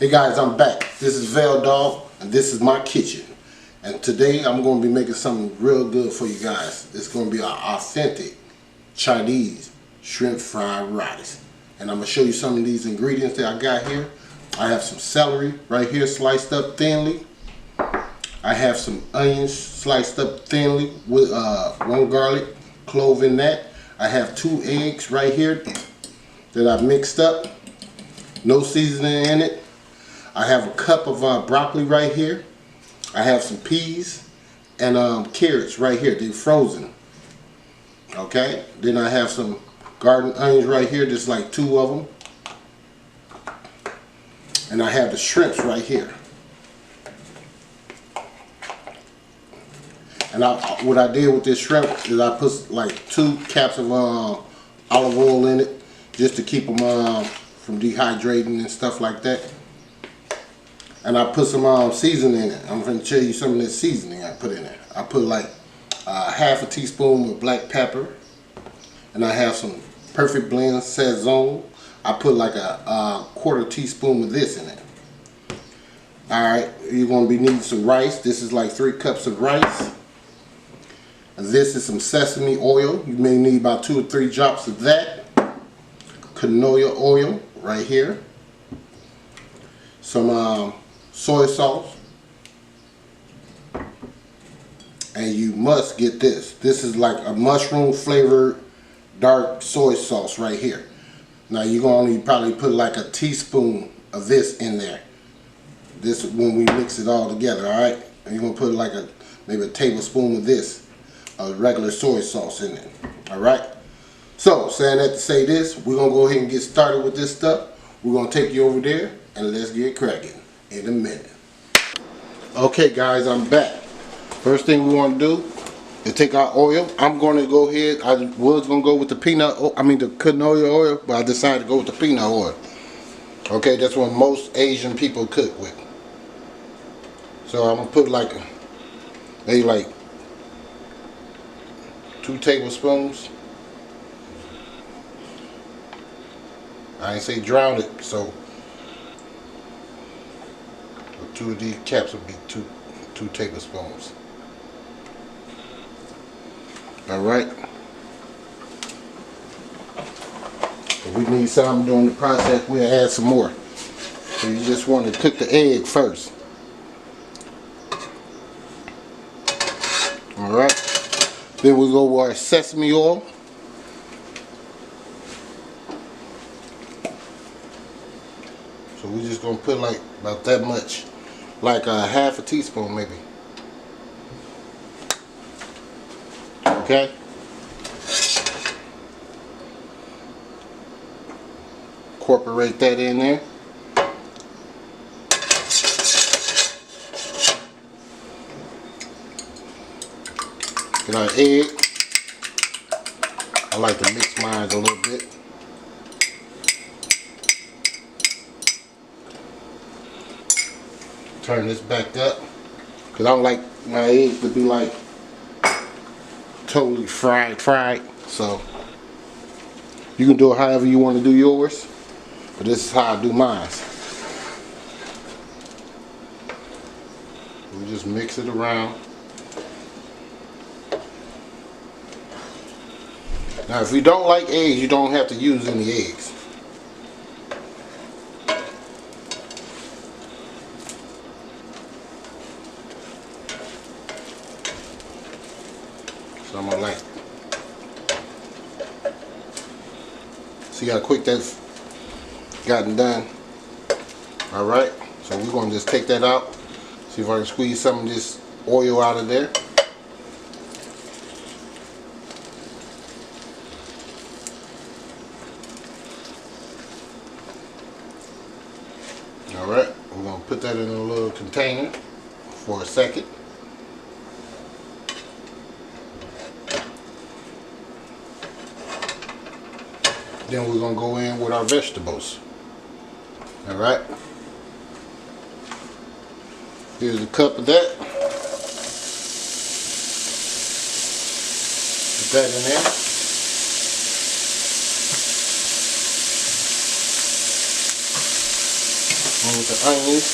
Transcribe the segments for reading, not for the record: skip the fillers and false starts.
Hey guys, I'm back. This is VEL Dogg, and this is my kitchen. And today I'm going to be making something real good for you guys. It's going to be an authentic Chinese shrimp fried rice. And I'm going to show you some of these ingredients that I got here. I have some celery right here sliced up thinly. I have some onions sliced up thinly with one garlic clove in that. I have 2 eggs right here that I mixed up. No seasoning in it. I have a cup of broccoli right here. I have some peas and carrots right here. They're frozen. Okay. Then I have some garden onions right here. There's like 2 of them. And I have the shrimps right here. And what I did with this shrimp is I put like 2 caps of olive oil in it just to keep them from dehydrating and stuff like that. And I put some seasoning in it. I'm going to show you some of this seasoning I put in it. I put like half a teaspoon of black pepper. And I have some Perfect Blend Sazon. I put like a quarter teaspoon of this in it. Alright, you're going to be needing some rice. This is like 3 cups of rice. And this is some sesame oil. You may need about 2 or 3 drops of that. Canola oil right here. Some soy sauce. And you must get this. This is like a mushroom flavored dark soy sauce right here. Now you're going to only probably put like a teaspoon of this in there. This when we mix it all together, alright? And you're going to put like maybe a tablespoon of this, regular soy sauce in it. Alright? So, saying that to say this, we're going to go ahead and get started with this stuff. We're going to take you over there and let's get cracking in a minute. Okay guys, I'm back. First thing we want to do is take our oil. I'm going to go ahead, I was going to go with the the canola oil, but I decided to go with the peanut oil. Okay, that's what most Asian people cook with. So I'm going to put like, maybe like 2 tablespoons. I ain't say drown it, so 2 of these caps would be 2 tablespoons. Alright. If we need something during the process, we'll add some more. So you just want to cook the egg first. Alright. Then we go with our sesame oil. So we're just going to put like about that much. Like half a teaspoon maybe. Okay? Incorporate that in there. Get our egg. I like to mix mine a little bit. Turn this back up, because I don't like my eggs to be like totally fried. So you can do it however you want to do yours, but this is how I do mine. We just mix it around. Now if you don't like eggs, you don't have to use any eggs. So I'm gonna see how quick that's gotten done. Alright, so we're gonna just take that out. See if I can squeeze some of this oil out of there. Alright, we're gonna put that in a little container for a second. Then we're going to go in with our vegetables. Alright. Here's a cup of that. Put that in there. in with the onions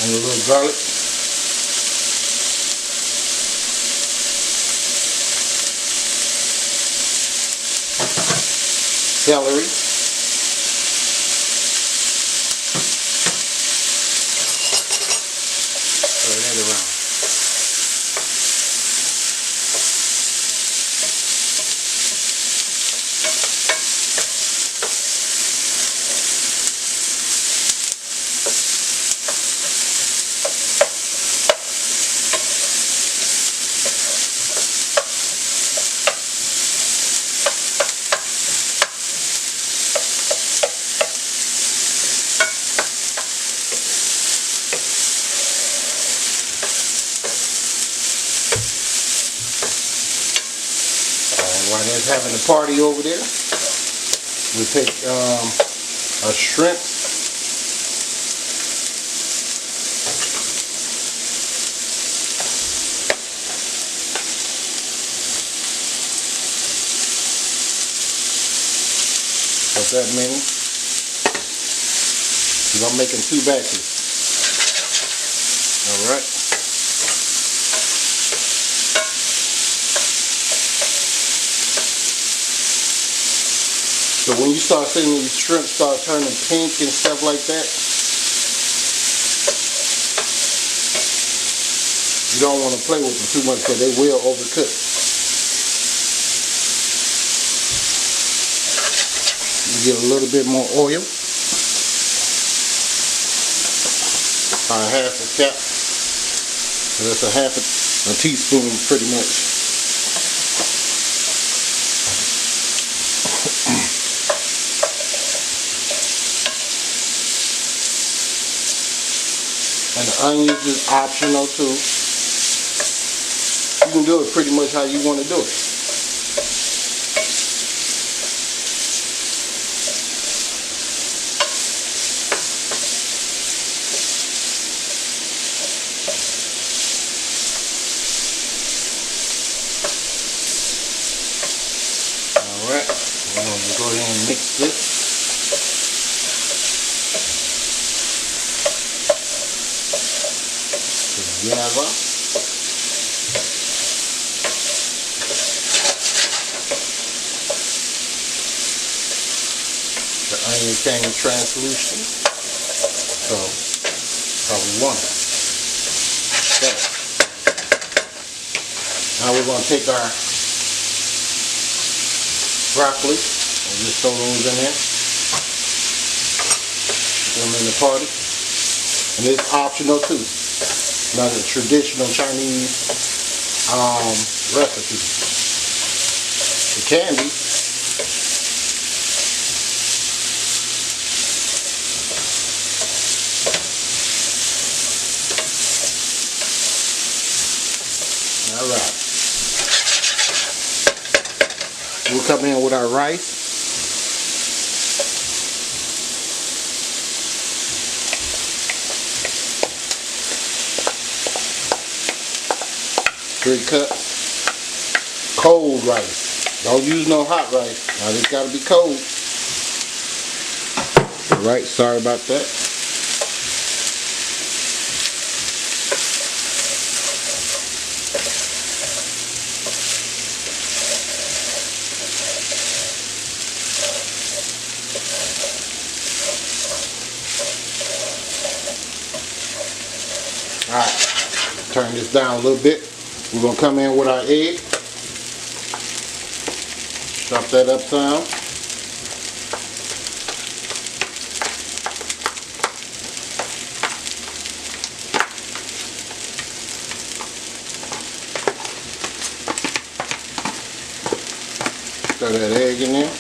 and a little garlic. Celery. Stir that around. While that's having a party over there, we'll take our shrimp. About that many. Because I'm making 2 batches. Alright. So when you start seeing these shrimp start turning pink and stuff like that, you don't want to play with them too much because they will overcook. You get a little bit more oil. About half a cap. So that's a teaspoon pretty much. And the onions is optional too. You can do it pretty much how you want to do it. Alright, we're going to go ahead and mix this. Together. The onion came translucent, so probably want it. So now we're going to take our broccoli and just throw those in there. Put them in the party, and it's optional too. Not a traditional Chinese recipe. It can be. Alright. We'll come in with our rice. Three cups. Cold rice. Don't use no hot rice. Now it's got to be cold. Alright, sorry about that. Alright, turn this down a little bit. We're going to come in with our egg. Chop that up some. Throw that egg in there.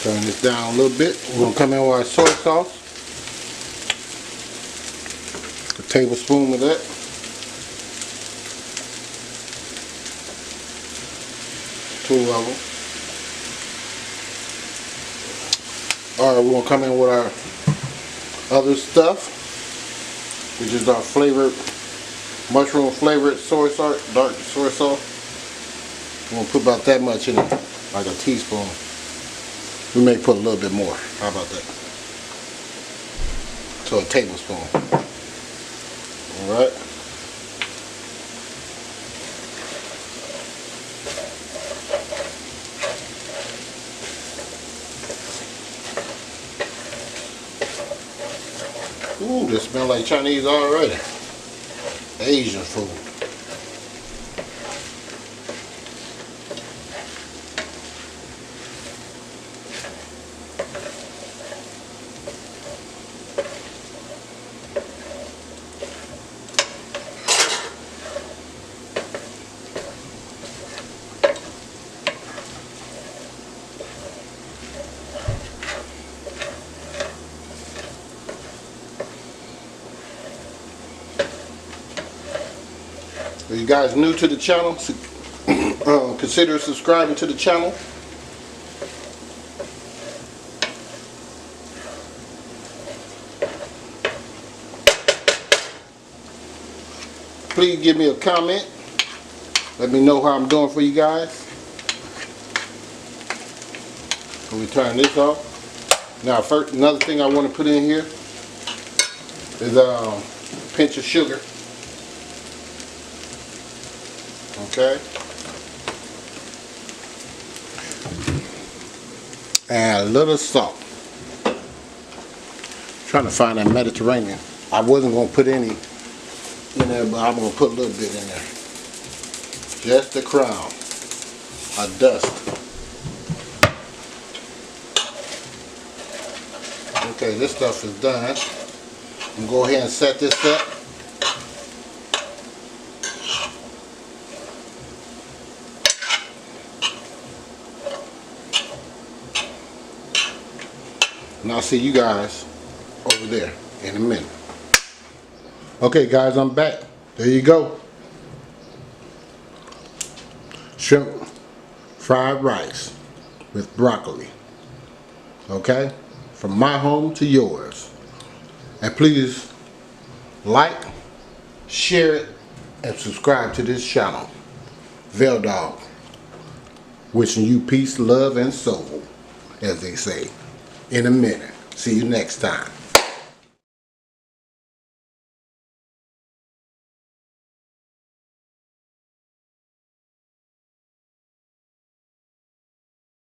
Turn this down a little bit. We're going to come in with our soy sauce. A tablespoon of that. Two of them. Alright, we're gonna come in with our other stuff, which is our flavored, mushroom flavored soy sauce, dark soy sauce. We're gonna put about that much in it, like a teaspoon. We may put a little bit more. How about that? So a tablespoon. Alright. Ooh, this smells like Chinese already. Asian food. If you guys new to the channel, consider subscribing to the channel. Please give me a comment. Let me know how I'm doing for you guys. Let me turn this off. Now, first, another thing I want to put in here is a pinch of sugar. Okay. And a little salt. Trying to find that Mediterranean. I wasn't going to put any in there, but I'm going to put a little bit in there. Just a crown. A dust. Okay, this stuff is done. I'm going to go ahead and set this up. And I'll see you guys over there in a minute. Okay guys, I'm back. There you go. Shrimp fried rice with broccoli. Okay? From my home to yours. And please like, share it, and subscribe to this channel. VEL Dogg. Wishing you peace, love, and soul, as they say. In a minute. See you next time.